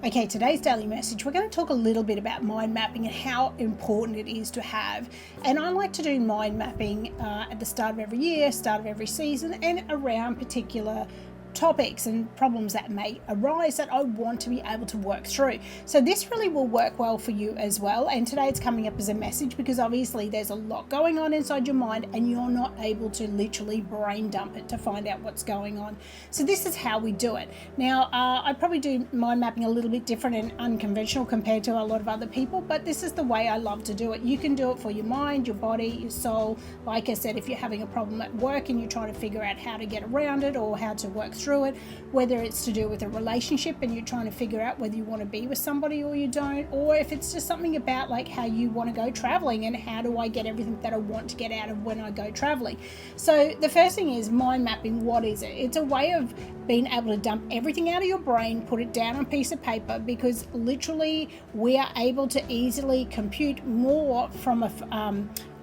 Okay, today's daily message, we're going to talk a little bit about mind mapping and how important it is to have. And I like to do mind mapping at the start of every year, start of every season, and around particular topics and problems that may arise that I want to be able to work through. So this really will work well for you as well. And today it's coming up as a message because obviously there's a lot going on inside your mind and you're not able to literally brain dump it to find out what's going on. So this is how we do it. Now, I probably do mind mapping a little bit different and unconventional compared to a lot of other people, but this is the way I love to do it. You can do it for your mind, your body, your soul. Like I said, if you're having a problem at work and you're trying to figure out how to get around it or how to work through it, whether it's to do with a relationship and you're trying to figure out whether you want to be with somebody or you don't, or if it's just something about like how you want to go traveling and how do I get everything that I want to get out of when I go traveling. So the first thing is mind mapping. What is it? It's a way of being able to dump everything out of your brain, put it down on a piece of paper, because literally we are able to easily compute more from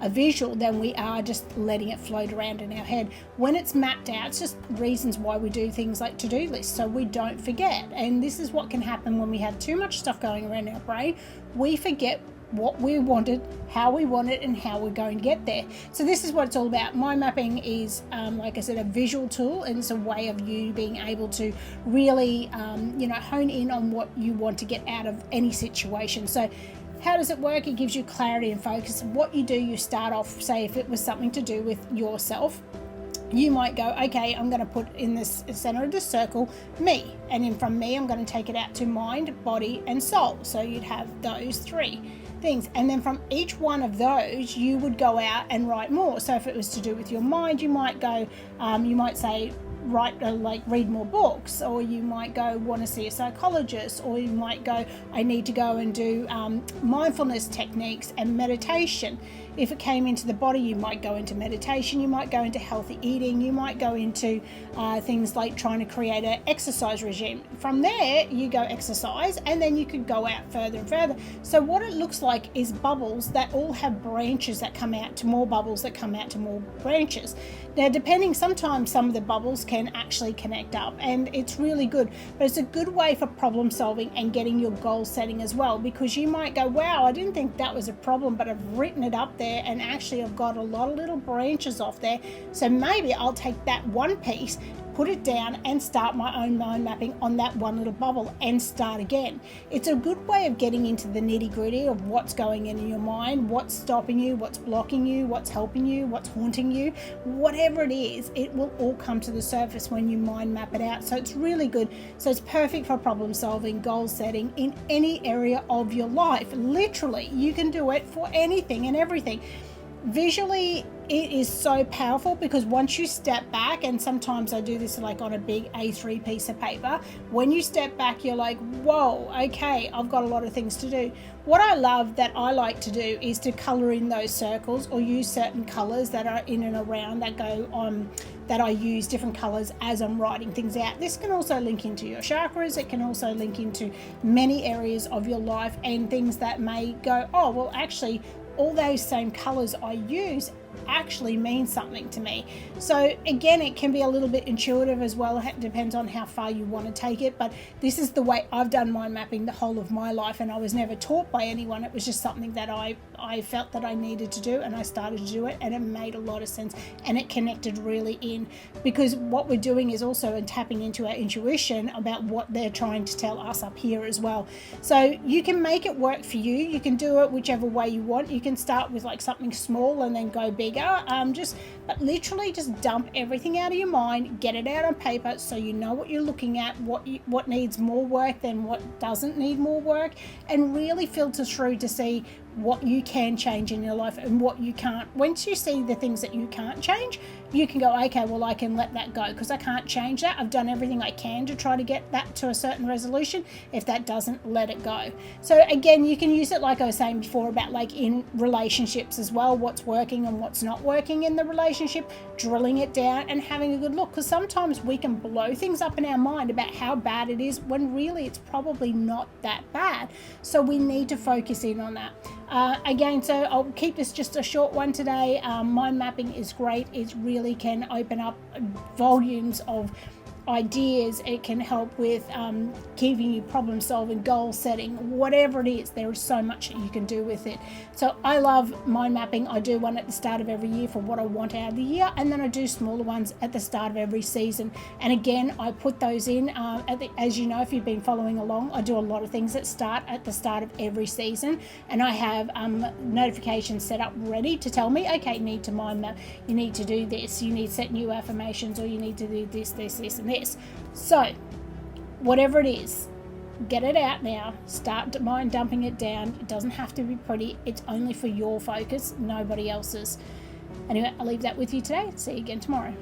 a visual than we are just letting it float around in our head. When it's mapped out, it's just reasons why we do things like to-do lists, so we don't forget. And this is what can happen when we have too much stuff going around our brain. We forget what we wanted, how we want it, and how we're going to get there. So this is what it's all about. Mind mapping is, like I said, a visual tool, and it's a way of you being able to really, hone in on what you want to get out of any situation. So how does it work? It gives you clarity and focus. What you do, you start off, say if it was something to do with yourself, you might go, okay, I'm going to put in this center of the circle, me. And then from me, I'm going to take it out to mind, body, and soul. So you'd have those three things. And then from each one of those, you would go out and write more. So if it was to do with your mind, you might go, you might say, read more books, or you might go want to see a psychologist, or you might go I need to go and do mindfulness techniques and meditation. If it came into the body, you might go into meditation, you might go into healthy eating, you might go into things like trying to create an exercise regime. From there you go exercise, and then you could go out further and further. So what it looks like is bubbles that all have branches that come out to more bubbles that come out to more branches. Now depending, sometimes some of the bubbles can actually connect up, and it's really good, but it's a good way for problem solving and getting your goal setting as well, because you might go, wow, I didn't think that was a problem, but I've written it up there and actually I've got a lot of little branches off there, so maybe I'll take that one piece, put it down, and start my own mind mapping on that one little bubble and start again. It's a good way of getting into the nitty gritty of what's going in your mind, what's stopping you, what's blocking you, what's helping you, what's haunting you. Whatever it is, it will all come to the surface when you mind map it out. So it's really good. So it's perfect for problem solving, goal setting in any area of your life. Literally, you can do it for anything and everything. Visually, it is so powerful because once you step back, and sometimes I do this like on a big A3 piece of paper, when you step back, you're like, whoa, okay, I've got a lot of things to do. What I love that I like to do is to color in those circles or use certain colors that are in and around that go on, that I use different colors as I'm writing things out. This can also link into your chakras. It can also link into many areas of your life and things that may go, oh, well, actually, all those same colors I use actually mean something to me. So again, it can be a little bit intuitive as well. It depends on how far you want to take it, but this is the way I've done mind mapping the whole of my life, and I was never taught by anyone. It was just something that I felt that I needed to do, and I started to do it, and it made a lot of sense, and it connected really in, because what we're doing is also tapping into our intuition about what they're trying to tell us up here as well. So you can make it work for you. You can do it whichever way you want. You can start with like something small and then go bigger. But literally just dump everything out of your mind, get it out on paper so you know what you're looking at, what needs more work than what doesn't need more work, and really filter through to see what you can change in your life and what you can't. Once you see the things that you can't change, you can go, okay, well, I can let that go because I can't change that. I've done everything I can to try to get that to a certain resolution. If that doesn't, let it go. So again, you can use it like I was saying before about like in relationships as well, what's working and what's not working in the relationship, drilling it down and having a good look, because sometimes we can blow things up in our mind about how bad it is when really it's probably not that bad. So we need to focus in on that. Again, so I'll keep this just a short one today. Mind mapping is great. It really can open up volumes of ideas. It can help with giving you problem solving, goal setting, whatever it is. There is so much you can do with it. So I love mind mapping. I do one at the start of every year for what I want out of the year, and then I do smaller ones at the start of every season. And again, I put those in as you know, if you've been following along, I do a lot of things that start at the start of every season, and I have notifications set up ready to tell me, okay, you need to mind map, you need to do this, you need to set new affirmations, or you need to do this, and this. So whatever it is, get it out now. Start mind dumping it down. It doesn't have to be pretty. It's only for your focus, nobody else's. Anyway, I'll leave that with you today. See you again tomorrow.